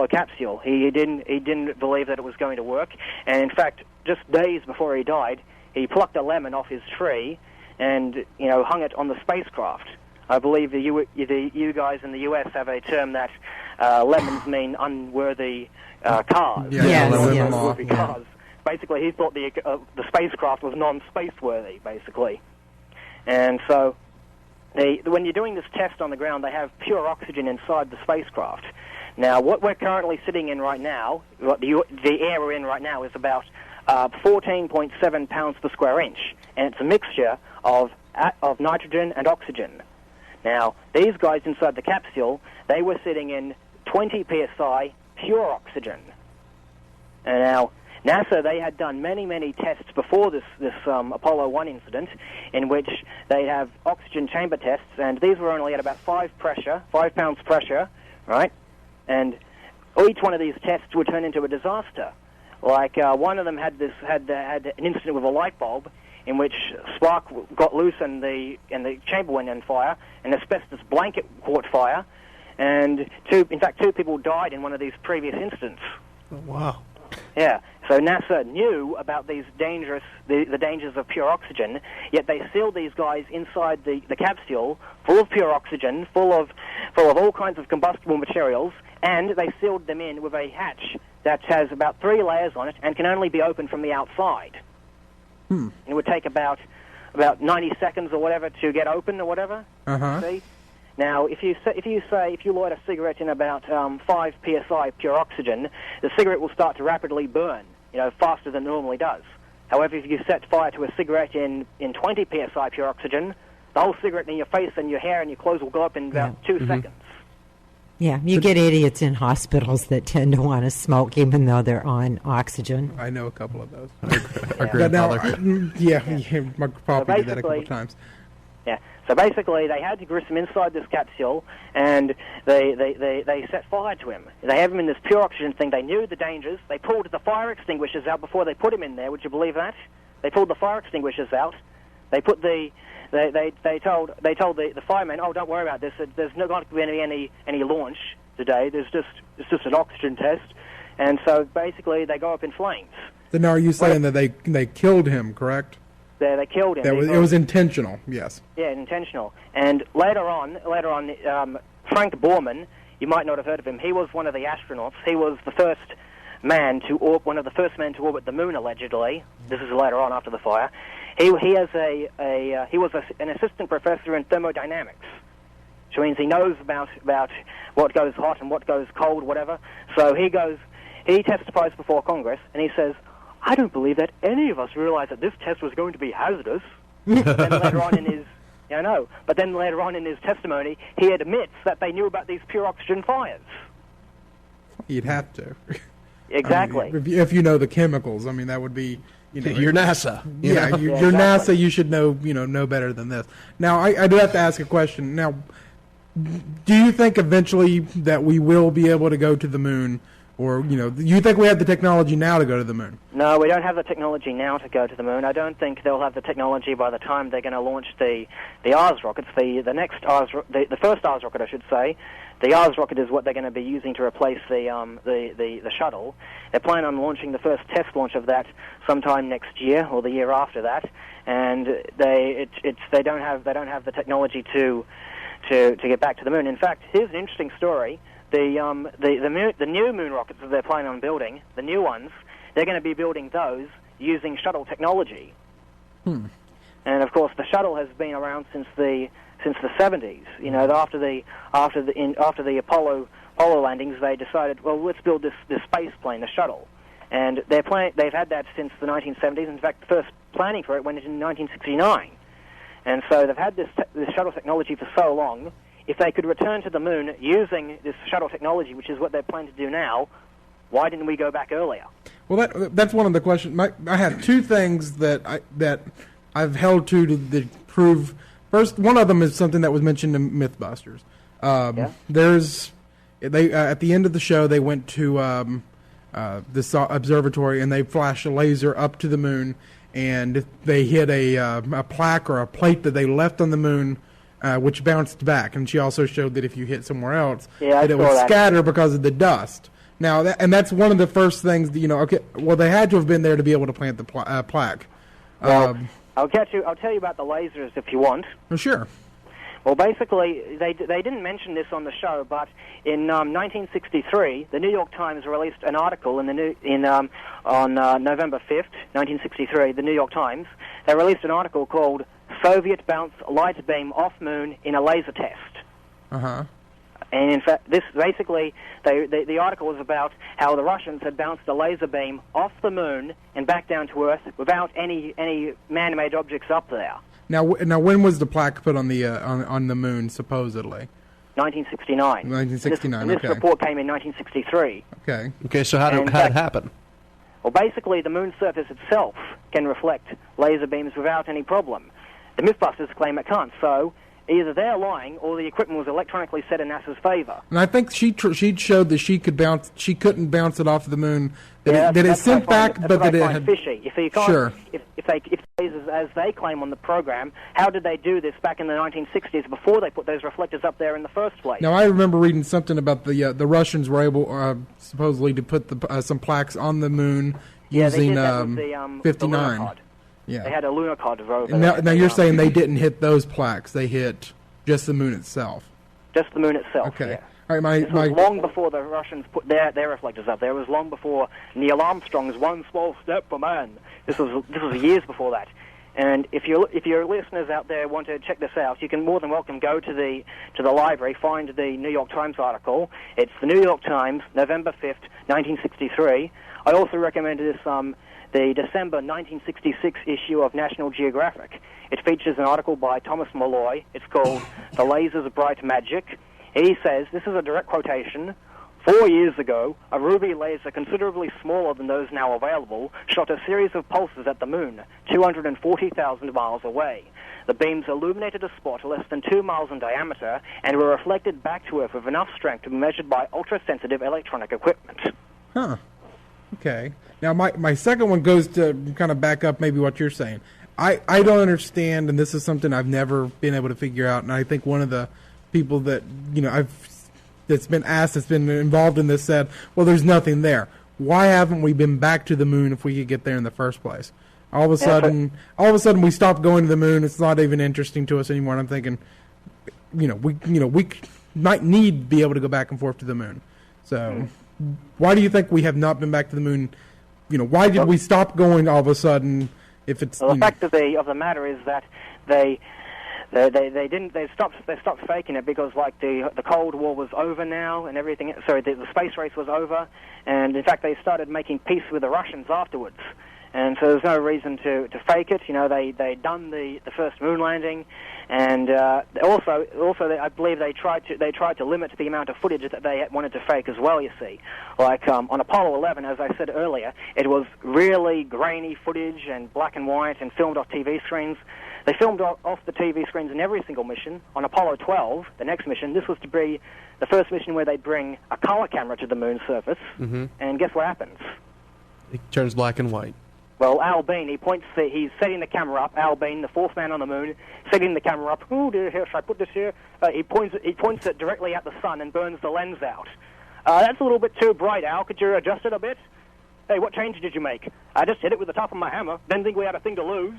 capsule. He didn't believe that it was going to work, and in fact, just days before he died, he plucked a lemon off his tree and hung it on the spacecraft. I believe you guys in the U.S. have a term that lemons mean unworthy cars. Unworthy cars. Basically, he thought the spacecraft was non-space-worthy, basically. And so, when you're doing this test on the ground, they have pure oxygen inside the spacecraft. Now, what we're currently sitting in right now, the air we're in right now, is about 14.7 pounds per square inch, and it's a mixture of nitrogen and oxygen. Now, these guys inside the capsule, they were sitting in 20 psi pure oxygen. And now, NASA, they had done many, many tests before this Apollo 1 incident, in which they have oxygen chamber tests, and these were only at about 5 pounds pressure, right? And each one of these tests would turn into a disaster. Like one of them had an incident with a light bulb, in which spark got loose and the chamber went on fire, an asbestos blanket caught fire, and two people died in one of these previous incidents. Oh, wow. Yeah, so NASA knew about these the dangers of pure oxygen, yet they sealed these guys inside the capsule, full of pure oxygen, full of all kinds of combustible materials, and they sealed them in with a hatch that has about 3 layers on it and can only be opened from the outside. It would take about 90 seconds or whatever to get open or whatever. See? Now, if you light a cigarette in about 5 psi pure oxygen, the cigarette will start to rapidly burn, faster than it normally does. However, if you set fire to a cigarette in 20 psi pure oxygen, the whole cigarette in your face and your hair and your clothes will go up in about 2 seconds. Yeah, you get idiots in hospitals that tend to want to smoke even though they're on oxygen. I know a couple of those. Our grandfather. My papa did that a couple of times. Yeah. So basically, they had Grissom inside this capsule, and they set fire to him. They have him in this pure oxygen thing. They knew the dangers. They pulled the fire extinguishers out before they put him in there. Would you believe that? They pulled the fire extinguishers out. They put They told the firemen, oh, don't worry about this. There's not going to be any launch today. It's just an oxygen test. And so basically, they go up in flames. So now, are you saying that they killed him? Correct. They killed him. It was intentional. Yes. Yeah, intentional. And later on, Frank Borman, you might not have heard of him. He was one of the astronauts. He was the one of the first men to orbit the moon, allegedly. This is later on after the fire. He has he was an assistant professor in thermodynamics, which means he knows about what goes hot and what goes cold, whatever. So he testifies before Congress, and he says, "I don't believe that any of us realized that this test was going to be hazardous." Then later on in his But then later on in his testimony, he admits that they knew about these pure oxygen fires. You'd have to. Exactly. I mean, if you know the chemicals, I mean, that would be... You're NASA. You're exactly. NASA. You should know better than this. Now, I do have to ask a question. Now, do you think eventually that we will be able to go to the moon, or you think we have the technology now to go to the moon? No, we don't have the technology now to go to the moon. I don't think they'll have the technology by the time they're going to launch the Ars rockets. The first Ars rocket, I should say. The Ars rocket is what they're going to be using to replace the shuttle. They're planning on launching the first test launch of that sometime next year or the year after that, and they don't have the technology to get back to the moon. In fact, here's an interesting story. The new moon rockets that they're planning on building, the new ones, they're going to be building those using shuttle technology. And of course, the shuttle has been around since the 70s. After the Apollo landings, they decided, well, let's build this space plane, the shuttle. And they've had that since the 1970s. In fact, the first planning for it went in 1969. And so they've had this shuttle technology for so long. If they could return to the moon using this shuttle technology, which is what they plan to do now, why didn't we go back earlier? Well, that's one of the questions. I have two things that I've held to prove. First, one of them is something that was mentioned in MythBusters. There's at the end of the show, they went to this observatory and they flashed a laser up to the moon, and they hit a plaque or a plate that they left on the moon, which bounced back. And she also showed that if you hit somewhere else, that it would scatter because of the dust. Now, that's one of the first things that, okay, well, they had to have been there to be able to plant the plaque. Well, I'll tell you about the lasers if you want. Oh, sure. Well, basically, they didn't mention this on the show, but in 1963, the New York Times released an article on November 5th, 1963. The New York Times, they released an article called "Soviet Bounce Light Beam Off Moon in a Laser Test." And in fact, this basically, the article was about how the Russians had bounced a laser beam off the moon and back down to Earth without any man-made objects up there. Now, when was the plaque put on the on the moon, supposedly? 1969. 1969. This report came in 1963. Okay. So how did it happen? Well, basically, the moon's surface itself can reflect laser beams without any problem. The MythBusters claim it can't. So either they're lying, or the equipment was electronically set in NASA's favor. And I think she showed that she couldn't bounce it off the moon. That it sent back, but that it had fishy. If you can't, sure. If as they claim on the program, how did they do this back in the 1960s before they put those reflectors up there in the first place? Now, I remember reading something about the Russians were able supposedly to put some plaques on the moon using 59. Yeah. They had a lunar rover. Now you're saying they didn't hit those plaques; they hit just the moon itself. Just the moon itself. Okay. Yeah. All right. This was long before the Russians put their reflectors up there. It was long before Neil Armstrong's "One Small Step for Man." This was years before that. And if your listeners out there want to check this out, you can more than welcome go to the library, find the New York Times article. It's the New York Times, November 5th, 1963. I also recommend this the December 1966 issue of National Geographic. It features an article by Thomas Malloy. It's called "The Laser's Bright Magic." He says, this is a direct quotation, 4 years ago, a ruby laser considerably smaller than those now available shot a series of pulses at the moon, 240,000 miles away. The beams illuminated a spot less than 2 miles in diameter and were reflected back to Earth with enough strength to be measured by ultra-sensitive electronic equipment. Huh. Okay. Now, my second one goes to kind of back up maybe what you're saying. I don't understand, and this is something I've never been able to figure out, and I think one of the people that, that's been asked, that's been involved in this said, well, there's nothing there. Why haven't we been back to the moon if we could get there in the first place? All of a sudden we stopped going to the moon. It's not even interesting to us anymore. And I'm thinking, we might need to be able to go back and forth to the moon. So why do you think we have not been back to the moon? Why did we stop going all of a sudden? If it's Well, the fact of the matter is that they stopped faking it because like the Cold War was over now and everything. Sorry, the space race was over, and in fact they started making peace with the Russians afterwards. And so there's no reason to fake it. You know, they'd done the first moon landing, and also I believe they tried to limit the amount of footage that they wanted to fake as well. You see, like on Apollo 11, as I said earlier, it was really grainy footage and black and white and filmed off TV screens. They filmed off the TV screens in every single mission. On Apollo 12, the next mission, this was to be the first mission where they bring a color camera to the moon's surface. Mm-hmm. And guess what happens? It turns black and white. Well, Al Bean, he's setting the camera up. Al Bean, the fourth man on the moon, setting the camera up. Oh dear, here, should I put this here? He points it directly at the sun and burns the lens out. That's a little bit too bright, Al. Could you adjust it a bit? Hey, what change did you make? I just hit it with the top of my hammer. Didn't think we had a thing to lose.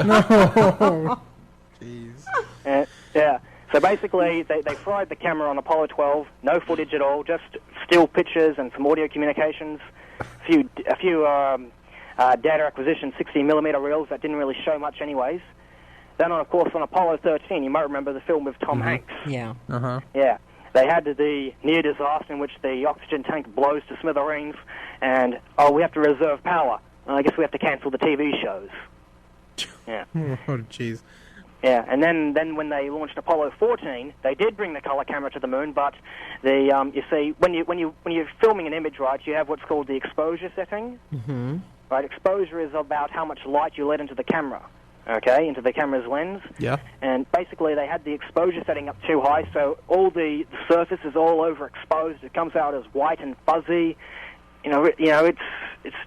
No. Jeez. Yeah. So basically, they fried the camera on Apollo 12. No footage at all, just still pictures and some audio communications. A few data acquisition 60mm reels that didn't really show much anyways. Then, of course, on Apollo 13, you might remember the film with Tom Hanks. Yeah. Uh-huh. Yeah. They had the near disaster in which the oxygen tank blows to smithereens, and, we have to reserve power. I guess we have to cancel the TV shows. Yeah. Oh, jeez. Yeah, and then when they launched Apollo 14, they did bring the color camera to the moon, but you see, when you're filming an image, right, you have what's called the exposure setting. Mm-hmm. Right, exposure is about how much light you let into the camera. Okay, into the camera's lens. Yeah. And basically, they had the exposure setting up too high, so all the surface is all overexposed. It comes out as white and fuzzy. You know, it's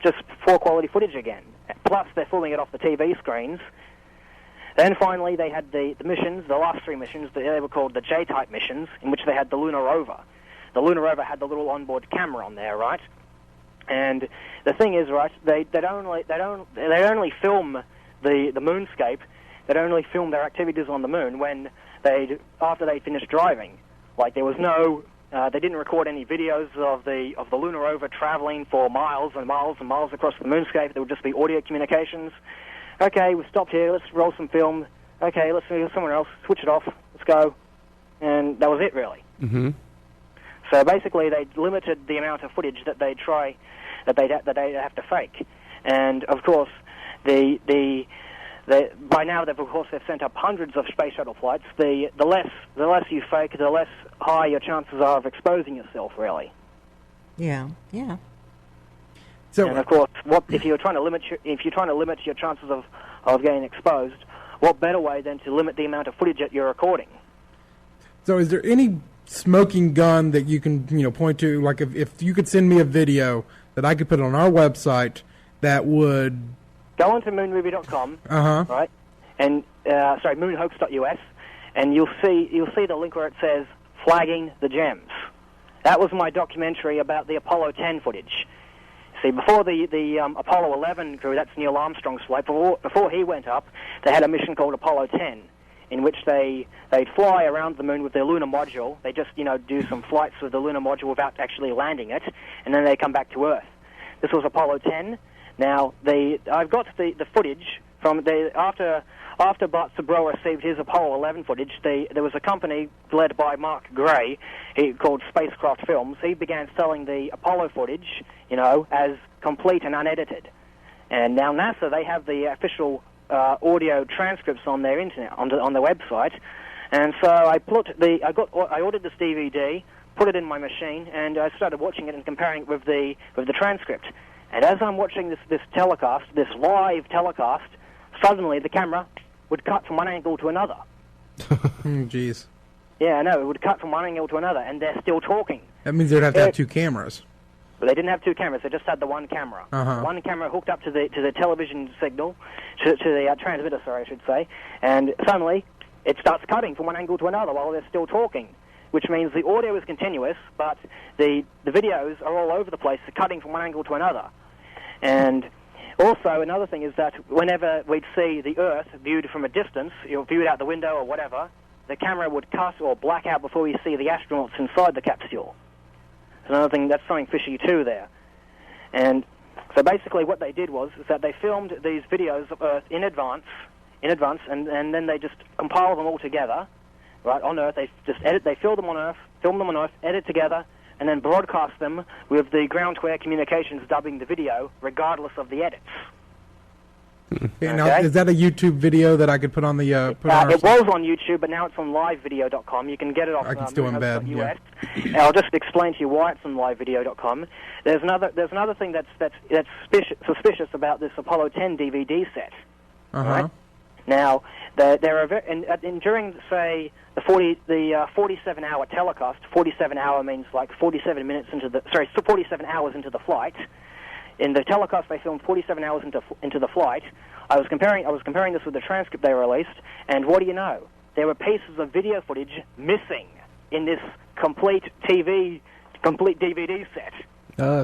just poor quality footage again. Plus, they're filming it off the TV screens. Then finally, they had the missions, the last three missions. They were called the J-type missions, in which they had the lunar rover. The lunar rover had the little onboard camera on there, right? And the thing is, right, they only film the moonscape. They'd only film their activities on the moon after they finished driving. Like there was no, they didn't record any videos of the lunar rover traveling for miles and miles and miles across the moonscape. There would just be audio communications. Okay, we stopped here. Let's roll some film. Okay, let's go somewhere else. Switch it off. Let's go. And that was it, really. Mm-hmm. So basically, they limited the amount of footage that they'd have to fake. And of course, by now they've sent up hundreds of space shuttle flights. The less you fake, the less high your chances are of exposing yourself. Really. Yeah. Yeah. So, and of course, if you're trying to limit your chances of getting exposed, what better way than to limit the amount of footage that you're recording? So, is there any smoking gun that you can point to? Like, if you could send me a video that I could put on our website that would go onto moonmovie.com, right? And moonhoax.us, and you'll see the link where it says "Flagging the Gems." That was my documentary about the Apollo 10 footage. See, before the Apollo 11 crew, that's Neil Armstrong's flight, before he went up, they had a mission called Apollo 10, in which they'd fly around the moon with their lunar module. They just, do some flights with the lunar module without actually landing it, and then they come back to Earth. This was Apollo 10. Now, I've got the footage from after Bart Sabro received his Apollo 11 footage. There was a company led by Mark Gray, called Spacecraft Films. He began selling the Apollo footage, as complete and unedited. And now NASA, they have the official audio transcripts on their internet, on their website. And so I ordered this DVD, put it in my machine, and I started watching it and comparing it with the transcript. And as I'm watching this telecast, this live telecast, suddenly the camera would cut from one angle to another. Jeez. Yeah, I know, it would cut from one angle to another, and they're still talking. That means they'd have to have two cameras. But they didn't have two cameras, they just had the one camera. Uh-huh. One camera hooked up to the television signal, to the transmitter, I should say, and suddenly it starts cutting from one angle to another while they're still talking, which means the audio is continuous, but the videos are all over the place, cutting from one angle to another. And also, another thing is that whenever we'd see the Earth viewed from a distance, viewed out the window or whatever, the camera would cut or black out before you see the astronauts inside the capsule. That's something fishy too there. And So basically what they did was is that they filmed these videos of Earth in advance, and then they just compile them all together, right, on Earth. They just film them on Earth, edit together, and then broadcast them with the Ground Square Communications dubbing the video, regardless of the edits. Okay. Now, is that a YouTube video that I could put on the? It was on YouTube, but now it's on livevideo.com. You can get it off. I can still embed. Yeah. And I'll just explain to you why it's on livevideo.com. There's another thing that's suspicious about this Apollo 10 DVD set. Right? Now, there are during say the 47-hour telecast. 47-hour means like 47 hours into the flight. In the telecast, they filmed 47 hours into the flight. I was comparing this with the transcript they released, and what do you know? There were pieces of video footage missing in this complete DVD set.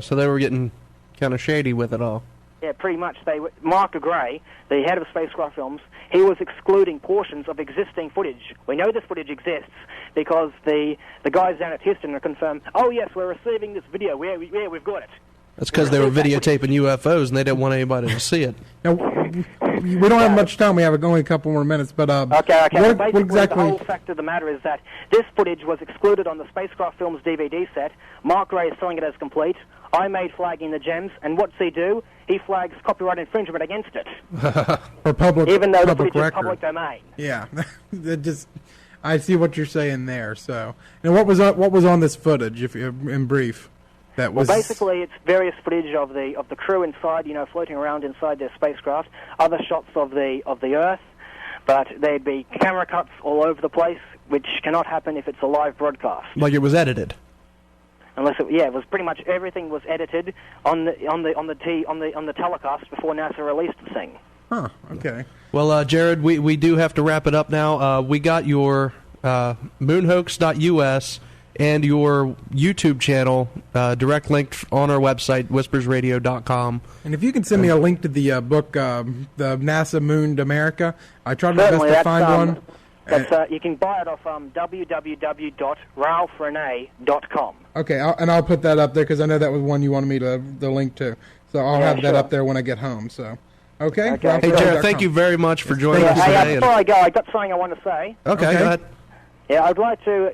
So they were getting kind of shady with it all. Yeah, pretty much. Mark Gray, the head of Spacecraft Films, he was excluding portions of existing footage. We know this footage exists because the guys down at Houston have confirmed, oh yes, we're receiving this video. Yeah, we've got it. That's because they were videotaping UFOs and they didn't want anybody to see it. Now, we don't have much time. We have only a couple more minutes. But okay. What exactly? The whole fact of the matter is that this footage was excluded on the Spacecraft Films DVD set. Mark Gray is selling it as complete. I made flagging the gems, and what's he do? He flags copyright infringement against it. For public, even though the public footage record. is public domain. Yeah, I see what you're saying there. So, and what was on this footage, if in brief? That was basically it's various footage of the crew inside, floating around inside their spacecraft. Other shots of the Earth, but there'd be camera cuts all over the place, which cannot happen if it's a live broadcast. Like it was edited. Unless it was pretty much everything was edited on the telecast before NASA released the thing. Huh. Okay. Well, Jared, we do have to wrap it up now. We got your moonhoax.us and your YouTube channel direct linked on our website, whispersradio.com. And if you can send me a link to the book, the NASA Moon to America, I tried my best to find one. You can buy it off www.ralphrene.com. Okay, I'll put that up there because I know that was one you wanted me to the link to. So I'll have that up there when I get home. So, okay. Hey, Jared, thank you very much for joining us today. Before I go, I got something I want to say. Okay, go ahead. Yeah, I'd like to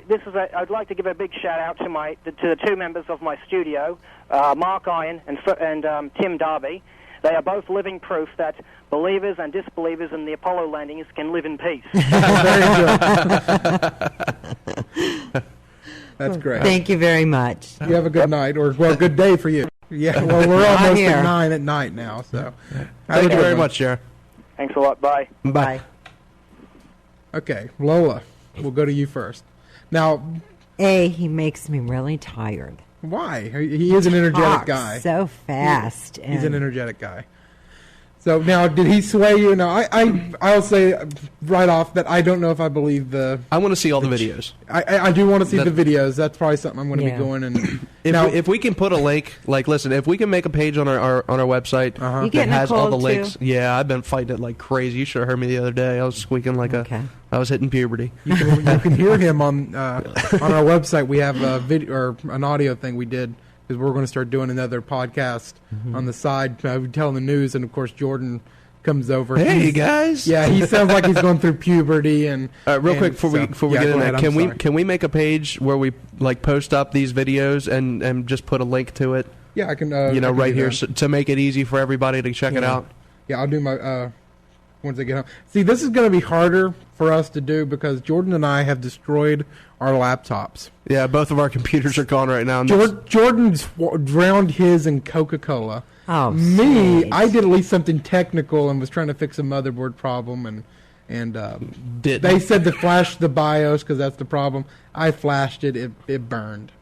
give a big shout out to the two members of my studio, Mark Iron and Tim Darby. They are both living proof that believers and disbelievers in the Apollo landings can live in peace. Very good. That's great. Thank you very much. You have a good night, or good day for you. Yeah, well, we're almost at 9 at night now. So, thank you very much, Jared. Thanks a lot. Bye. Bye. Okay, Lola, we'll go to you first. Now, he makes me really tired. Why? He is an energetic guy. So fast. He's an energetic guy. So now, did he sway you? No, I'll say right off that I don't know if I believe the. I want to see all the videos. I do want to see the videos. That's probably something I'm going to be going and. If we can put a link, listen, if we can make a page on our website that has all the links. Yeah, I've been fighting it like crazy. You should have heard me the other day. I was squeaking like I was hitting puberty. You can hear him on our website. We have a video or an audio thing we did. Because we're going to start doing another podcast on the side, telling the news, and of course Jordan comes over. Hey guys! Yeah, he sounds like he's going through puberty and. Real quick before we get into that, can we make a page where we post up these videos and just put a link to it? Yeah, I can. Right here to make it easy for everybody to check it out. Yeah, I'll do my once I get home. See, this is going to be harder for us to do because Jordan and I have destroyed our laptops. Yeah, both of our computers are gone right now. Jordan's drowned his in Coca-Cola. Oh, me, I did at least something technical and was trying to fix a motherboard problem and they said to flash the BIOS because that's the problem. I flashed it. It burned.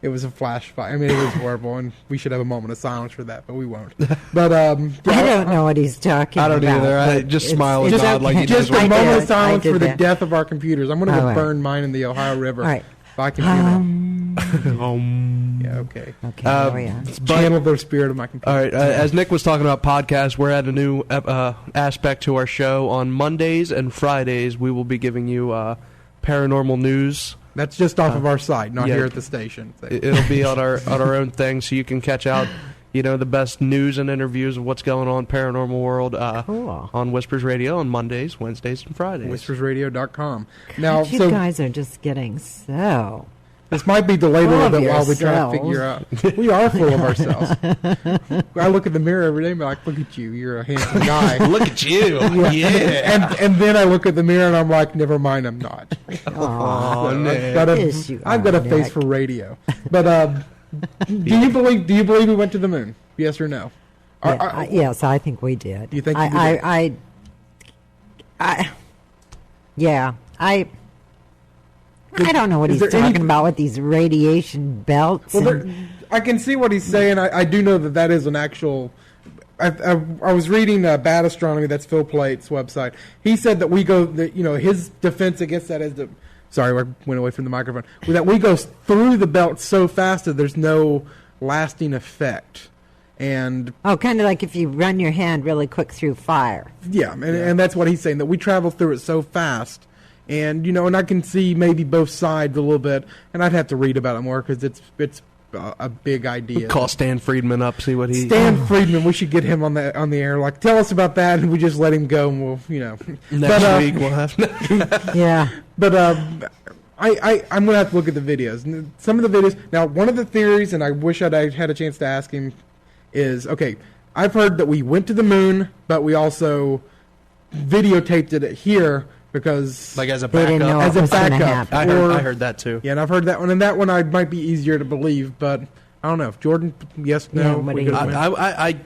It was a flash fire. I mean, it was horrible, and we should have a moment of silence for that, but we won't. But I don't know what he's talking about. I don't either. I just smile and nod like he just a moment of silence for the death of our computers. I'm going to go burn mine in the Ohio River. All right. If I can do that. Yeah, okay. Okay, channel the spirit of my computer. All right. As Nick was talking about podcasts, we're at a new aspect to our show. On Mondays and Fridays, we will be giving you paranormal news. That's just off of our site, not here at the station. It'll be on our own thing, so you can catch out. the best news and interviews of what's going on paranormal world Cool. on Whispers Radio on Mondays, Wednesdays, and Fridays. WhispersRadio.com. Now, you guys are just getting so... This might be delayed a Full little of bit while we try to yourselves. figure out. We are full of ourselves. I look in the mirror every day and be like, look at you. You're a handsome guy. Look at you. Yeah. And then I look at the mirror and I'm like, never mind, I'm not. Oh, Nick. I've got a face for radio. But do you believe we went to the moon? Yes or no? Yes, I think we did. You think you did? I don't know what is he's there any- talking about with these radiation belts. Well, I can see what he's saying. I do know that is an actual... I was reading Bad Astronomy, that's Phil Plate's website. He said that we go... his defense against that is... Sorry, I went away from the microphone. That we go through the belt so fast that there's no lasting effect. And kind of like if you run your hand really quick through fire. yeah, and that's what he's saying, that we travel through it so fast. And, and I can see maybe both sides a little bit, and I'd have to read about it more because it's a big idea. Call Stan Friedman up, see what he... Stan Friedman, we should get him on the air. Like, tell us about that, and we just let him go, and we'll, Next week we'll have... Yeah. But I'm going to have to look at the videos. Some of the videos... Now, one of the theories, and I wish I'd had a chance to ask him, is, okay, I've heard that we went to the moon, but we also videotaped it here because... Like as a They didn't know backup? it was gonna backup. happen. I heard that too. Yeah, and I've heard that one, and that one might be easier to believe, but I don't know. If Jordan, yes, no, Yeah, what we do you could think?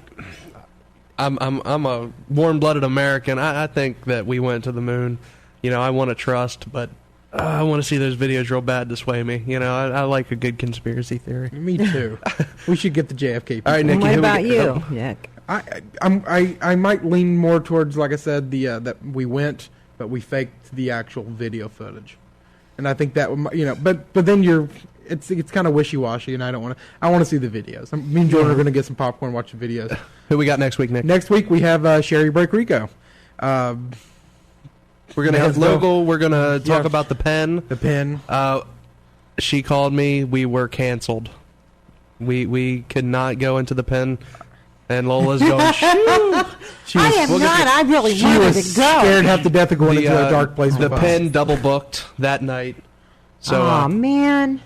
win. I'm a warm-blooded American. I think that we went to the moon. I want to trust, but I want to see those videos real bad to sway me. I like a good conspiracy theory. Me too. We should get the JFK people. All right, Nikki, What who we about get- you, Nick? I might lean more towards, like I said, that we went, but we faked the actual video footage, and I think that but then it's kind of wishy-washy, and I don't want to. I want to see the videos. Me and Jordan are going to get some popcorn, watch the videos. Who we got next week, Nick? Next week we have Sherry Break Rico. We're gonna Now hit local. We're gonna talk about the pen. The pen. She called me. We were canceled. We could not go into the pen, and Lola's going. Shoo! I really She wanted was to go. scared half to death of going into a dark place. The with us. pen double booked that night. So Oh man!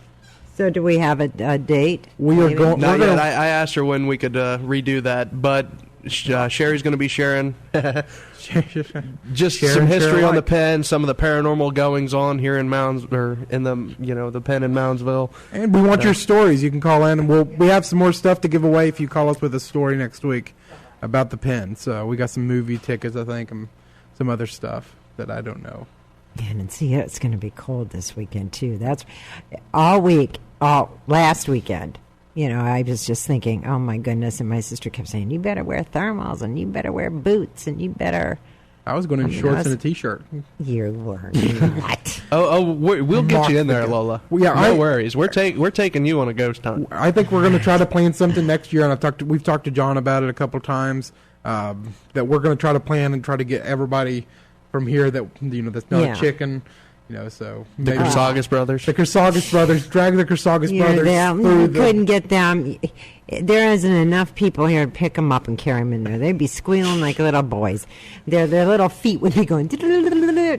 So do we have a date? We are Maybe? going. not we're yet. gonna- I asked her when we could redo that, but Sherry's going to be sharing just Sharon some history on the Sherlock. pen, some of the paranormal goings on here in in the the pen in Moundsville. And we want your stories. You can call in, and we have some more stuff to give away if you call us with a story next week about the pen. So we got some movie tickets, I think, and some other stuff that I don't know. Man, and see, it's going to be cold this weekend too. That's last weekend. I was just thinking, oh my goodness, and my sister kept saying, you better wear thermals, and you better wear boots, and you better... I was going in shorts and a t-shirt. You were not. We'll get you in there, Lola. Well, yeah, no worries. We're taking you on a ghost hunt. I think we're going to try to plan something next year, and we've talked to John about it a couple of times, that we're going to try to plan and try to get everybody from here that that's not a chicken. So The Chrysagas brothers. The Chrysagas brothers. Drag the Chrysagas brothers through You couldn't get them. There isn't enough people here to pick them up and carry them in there. They'd be squealing like little boys. Their little feet would be going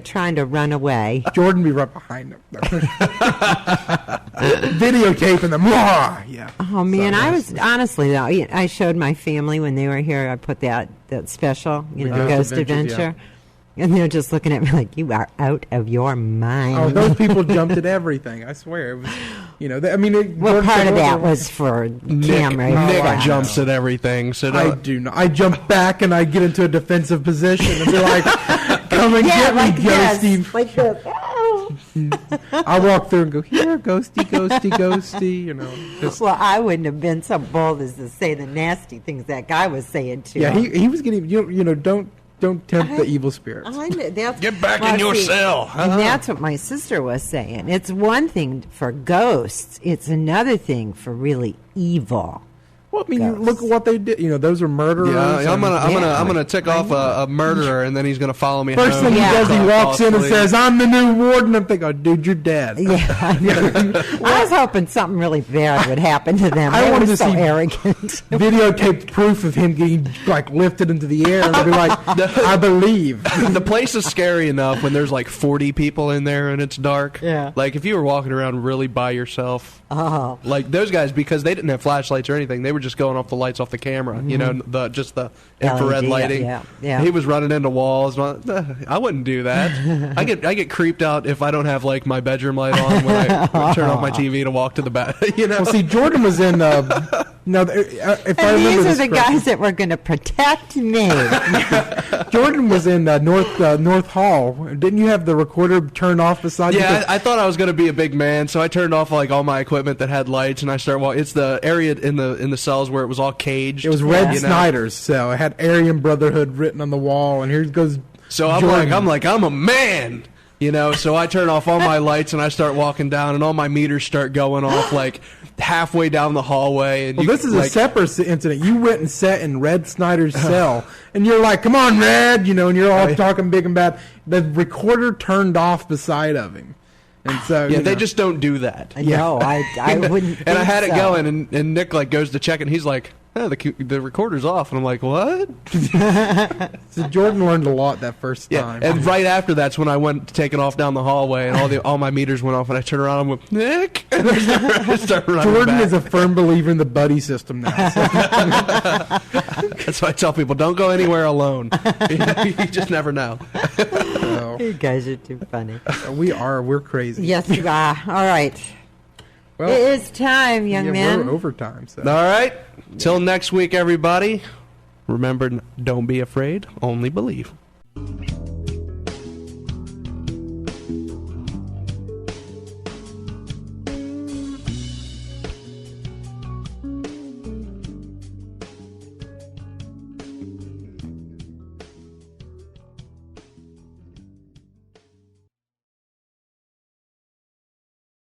trying to run away. Jordan be right behind them. Videotaping them. Yeah. Oh man, I was honestly though. I showed my family when they were here. I put that special, the Ghost Adventure. And they're just looking at me like, you are out of your mind. Oh, those people jumped at everything. I swear. It was, well, part of that was for camera. Nick jumps at everything. So I do not. I jump back and I get into a defensive position. And they're like, come and get me, Ghosty. Like this. Oh. I walk through and go, here, Ghosty, Ghosty, Ghosty. Just, well, I wouldn't have been so bold as to say the nasty things that guy was saying to yeah, him. he was getting, don't tempt the evil spirits. Get back in your cell. And that's what my sister was saying. It's one thing for ghosts. It's another thing for really evil Well, I mean, you look at what they did. Those are murderers. Yeah, I'm gonna tick off a murderer, and then he's gonna follow me. First home. thing he does, he walks in and says, "I'm the new warden." I'm thinking, "Oh, dude, you're dead." Yeah, I was hoping something really bad would happen to them. I They wanted were to so see arrogant. videotaped proof of him getting lifted into the air, and I'd be like, "I believe." The place is scary enough when there's 40 people in there and it's dark. Yeah. Like if you were walking around really by yourself, Oh, like those guys, because they didn't have flashlights or anything, they were just going off the lights off the camera. Just the infrared LED, lighting. yeah. He was running into walls. I wouldn't do that. I get creeped out if I don't have my bedroom light on when I turn off my TV to walk to the bath. Well, see, Jordan was in. If I remember these are this the correctly, guys that were going to protect me. Jordan was in North Hall. Didn't you have the recorder turned off beside you? Yeah, I thought I was going to be a big man, so I turned off all my equipment that had lights, and I started walking. It's the area in the cells where it was all caged. It was Red Snyder's cell. It had Aryan Brotherhood written on the wall, and here goes. So Jordan. I'm a man. So I turn off all my lights and I start walking down, and all my meters start going off halfway down the hallway. And this is a separate incident. You went and sat in Red Snyder's cell, and you're like, "Come on, Red," and you're all talking big and bad. The recorder turned off beside of him, and so they just don't do that. No, I wouldn't. And I had think it so. going, and Nick goes to check, and he's like, the recorder's off, and I'm like, what? So Jordan learned a lot that first time. And right after that's when I went to take it off down the hallway, and all my meters went off, and I turned around and went, Nick, and I start running Jordan back. is a firm believer in the buddy system now. So. That's why I tell people, don't go anywhere alone. You just never know. So, You guys are too funny. we're crazy. Yes, you are. All right. Well, It is time, young man. We're overtime. So. All right. Till next week, everybody. Remember, don't be afraid, only believe.